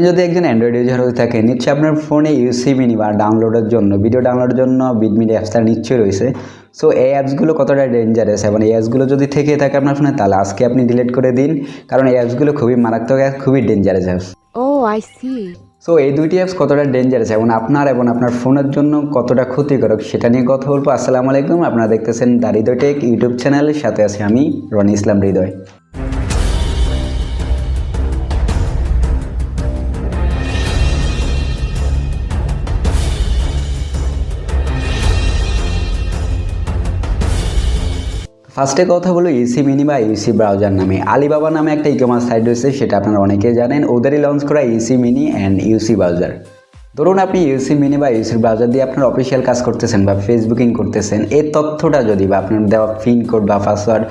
যদি একজন Android user হয়ে থাকে নিশ্চয়ই আপনার ফোনে ইউসি মিনি বা ডাউনলোডের জন্য ভিডিও ডাউনলোডের জন্য বিটমিট অ্যাপসটা নিশ্চয়ই রয়েছে। সো এই অ্যাপসগুলো কতটা ডেঞ্জারাস এবং এই অ্যাপসগুলো যদি থেকে থাকে আপনার ফোনে তাহলে আজকে আপনি ডিলিট করে দিন, কারণ এই অ্যাপসগুলো খুবই মারাত্মক অ্যাপস, খুবই dangerous apps. I see. So এই দুইটি অ্যাপস কতটা ডেঞ্জারাস এবং আপনার ফোনের জন্য কতটা ক্ষতিকারক সেটা নিয়ে কথা বলবো। আসসালামু আলাইকুম, আপনারা দেখতেছেন দ্য হৃদয় টেক ইউটিউব চ্যানেলের সাথে আছি আমি রনি ইসলাম হৃদয়। ফার্স্টে কথা বলো ইউসি মিনি বা ইউসি ব্রাউজার নামে। আলিবাবা নামে একটা ই-কমার্স সাইট রয়েছে, সেটা আপনারা অনেকেই জানেন। ওদেরই লঞ্চ করা ইউসি মিনি অ্যান্ড ইউসি ব্রাউজার। ধরুন আপনি ইউসি মিনি বা ইউসি ব্রাউজার দিয়ে আপনার অফিসিয়াল কাজ করতেছেন বা ফেসবুকিং করতেছেন, এই তথ্যটা যদি বা আপনার দেওয়া পিন কোড বা পাসওয়ার্ড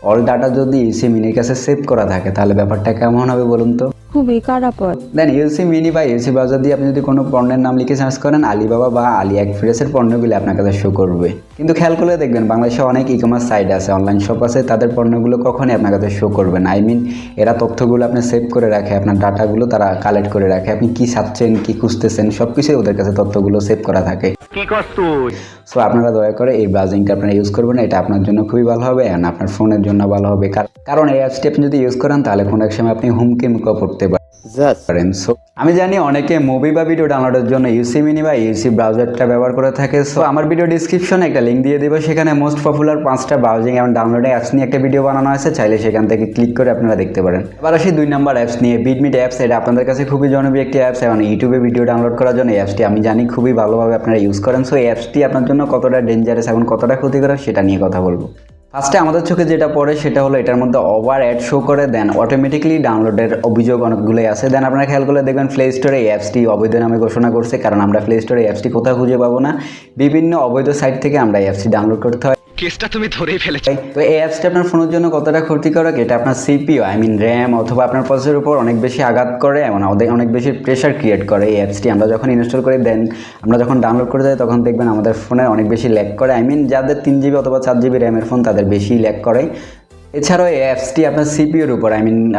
অল ডাটা যদি ইউসি মিনির কাছে সেভ করা থাকে তাহলে ব্যাপারটা কেমন হবে বলুন তো? খুবই খারাপ। দেন ইউসি মিনি বা ইউসি ব্রাউজার দিয়ে আপনি যদি কোনো পণ্যের নাম লিখে সার্চ করেন, আলিবাবা বা আলি এক্সপ্রেসের পণ্যগুলি আপনার কাছে শো করবে। কিন্তু খেয়াল করে দেখবেন বাংলাদেশে অনেক ই-কমার্স সাইট আছে, অনলাইন শপ আছে, তাদের পণ্যগুলো কখনই আপনার কাছে শো করবে না। এরা তথ্যগুলো আপনি সেভ করে রাখে, আপনার ডাটাগুলো তারা কালেক্ট করে রাখে, আপনি কি চাচ্ছেন কি খুঁজতেছেন সব কিছুই ওদের কাছে তথ্যগুলো সেভ করা থাকে। সো আপনারা দয়া করে এই ব্রাউজিংটা আপনারা ইউজ করবেন, এটা আপনার জন্য খুবই ভালো হবে এবং আপনার ফোনের জন্য ভালো হবে। কারণ এই অ্যাপসটি আপনি যদি ইউজ করেন তাহলে কোনো এক সময় আপনি হুমকি মুখে পড়তে পারেন। সো আমি জানি অনেকে মুভি বা ভিডিও ডাউনলোডের জন্য ইউসি মিনি বা ইউসি ব্রাউজারটা ব্যবহার করে থাকে। সো আমার ভিডিও ডিসক্রিপশনে একটা লিঙ্ক দিয়ে দেবো, সেখানে মোস্ট পপুলার 5টা ব্রাউজিং এবং ডাউনলোডিং অ্যাপস নিয়ে একটা ভিডিও বানানো আছে, চাইলে সেখান থেকে ক্লিক করে আপনারা দেখতে পারেন। এবার আসি 2 নম্বর অ্যাপস নিয়ে, বিটমিট অ্যাপস। এটা আপনাদের কাছে খুবই জনপ্রিয় একটি অ্যাপস এবং ইউটিউবে ভিডিও ডাউনলোড করার জন্য এই অ্যাপসটি আমি জানি খুবই ভালোভাবে আপনারা ইউজ করেন। সো এই অ্যাপসটি আপনার জন্য কতটা ডেঞ্জারাস এবং কতটা ক্ষতিকর সেটা নিয়ে কথা বলবো। ফার্স্টে আমাদের চোখে যেটা পড়ে সেটা হলো এটার মধ্যে ওভার অ্যাড শো করে, দেন অটোমেটিকলি ডাউনলোডের অভিযোগ অনেকগুলোই আছে। দেন আপনারা খেয়াল করলে দেখবেন প্লে স্টোরে এই অ্যাপসটি অবৈধ নামে ঘোষণা করছে, কারণ আমরা প্লে স্টোরে এই অ্যাপসটি কোথাও খুঁজে পাবো না, বিভিন্ন অবৈধ সাইট থেকে আমরা এই অ্যাপসটি ডাউনলোড করতে হয়। কেসটা তুমি ধরেই ফেলেছো। তো এই অ্যাপসটা আপনার ফোনের জন্য কতটা ক্ষতিকারক, এটা আপনার সিপিইউ র্যাম অথবা আপনার প্রসেসরের উপর অনেক বেশি আঘাত করে এবং অনেক বেশি প্রেশার ক্রিয়েট করে। এই অ্যাপসটি আমরা যখন ইনস্টল করি দেন আমরা যখন ডাউনলোড করে যাই তখন দেখবেন আমাদের ফোনে অনেক বেশি ল্যাগ করে। যাদের 3GB অথবা 4GB র্যামের ফোন তাদের বেশি ল্যাগ করে। এছাড়াও এই অ্যাপসটি আপনার সিপিইউর উপর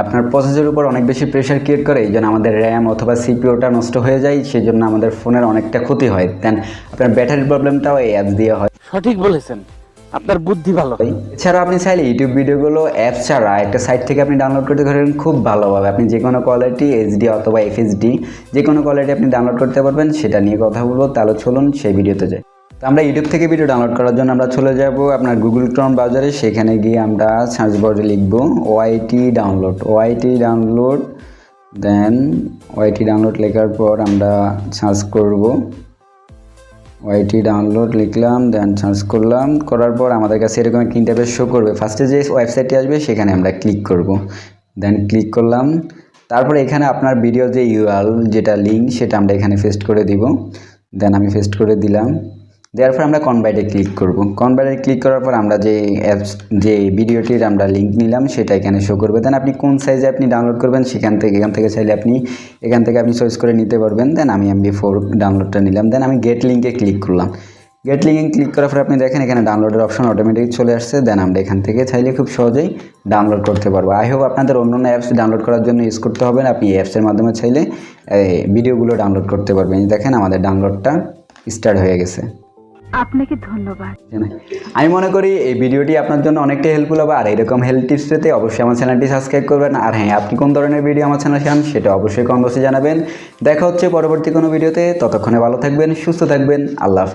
আপনার প্রসেসরের উপর অনেক বেশি প্রেশার ক্রিয়েট করে, এই জন্য আমাদের র্যাম অথবা সিপিইউটা নষ্ট হয়ে যায়, সেই জন্য আমাদের ফোনের অনেকটা ক্ষতি হয়। দেন আপনার ব্যাটারির প্রবলেমটাও এই অ্যাপস দিয়ে হয়। সঠিক বলেছেন, আপনার বুদ্ধি ভালো। এছাড়াও আপনি চাইলে ইউটিউব ভিডিওগুলো অ্যাপস ছাড়া একটা সাইট থেকে আপনি ডাউনলোড করতে পারেন খুব ভালোভাবে। আপনি যে কোনো কোয়ালিটি এইচডি অথবা এফএসডি যে কোনো কোয়ালিটি আপনি ডাউনলোড করতে পারবেন, সেটা নিয়ে কথা বলবো। তাহলে চলুন সেই ভিডিওতে যাই। তো আমরা ইউটিউব থেকে ভিডিও ডাউনলোড করার জন্য আমরা চলে যাব আপনার গুগল ক্রোম ব্রাউজারে, সেখানে গিয়ে আমরা সার্চ বারে লিখব ওআইটি ডাউনলোড। দেন ওআইটি ডাউনলোড লেখার পর আমরা সার্চ করব, ওআইটি ডাউনলোড লিখলাম, দেন সার্চ করলাম, করার পর আমাদের কাছে এরকম একটা ইন্টারফেস শো করবে। ফার্স্টে যে ওয়েবসাইটটি আসবে সেখানে আমরা ক্লিক করব, দেন ক্লিক করলাম। তারপরে এখানে আপনার ভিডিও যে ইউআরএল যেটা লিঙ্ক সেটা আমরা এখানে পেস্ট করে দিব। দেন আমি পেস্ট করে দিলাম, দেওয়ার পর আমরা কনভার্টে ক্লিক করব। কনভার্টে ক্লিক করার পর আমরা যে ভিডিওটির আমরা লিঙ্ক নিলাম সেটা এখানে শো করবে। দেন আপনি কোন সাইজে আপনি ডাউনলোড করবেন এখান থেকে চাইলে আপনি চয়েস করে নিতে পারবেন। দেন আমি MB4 ডাউনলোডটা নিলাম। দেন আমি গেট লিঙ্কে ক্লিক করলাম। গেট লিঙ্কে ক্লিক করার পর আপনি দেখেন এখানে ডাউনলোডের অপশন অটোমেটিক চলে আসছে। দেন আমরা এখান থেকে চাইলে খুব সহজেই ডাউনলোড করতে পারবো। আই হোপ আপনাদের অন্য অ্যাপস ডাউনলোড করার জন্য ইউজ করতে হবে না, আপনি এই অ্যাপসের মাধ্যমে চাইলে ভিডিওগুলো ডাউনলোড করতে পারবেন। দেখেন আমাদের ডাউনলোডটা স্টার্ট হয়ে গেছে। আপনাকে ধন্যবাদ। আমি মনে করি এই ভিডিওটি আপনার জন্য অনেকটা হেল্পফুল হবে। আর এরকম হেল্প টিপস পেতে অবশ্যই আমার চ্যানেলটি সাবস্ক্রাইব করবেন। আর হ্যাঁ, আপনি কোন ধরনের ভিডিও আমার চ্যানেলে চান সেটা অবশ্যই কমেন্ট বক্সে জানাবেন। দেখা হচ্ছে পরবর্তী কোনো ভিডিওতে, ততক্ষণে ভালো থাকবেন, সুস্থ থাকবেন, আল্লাহ হাফেজ।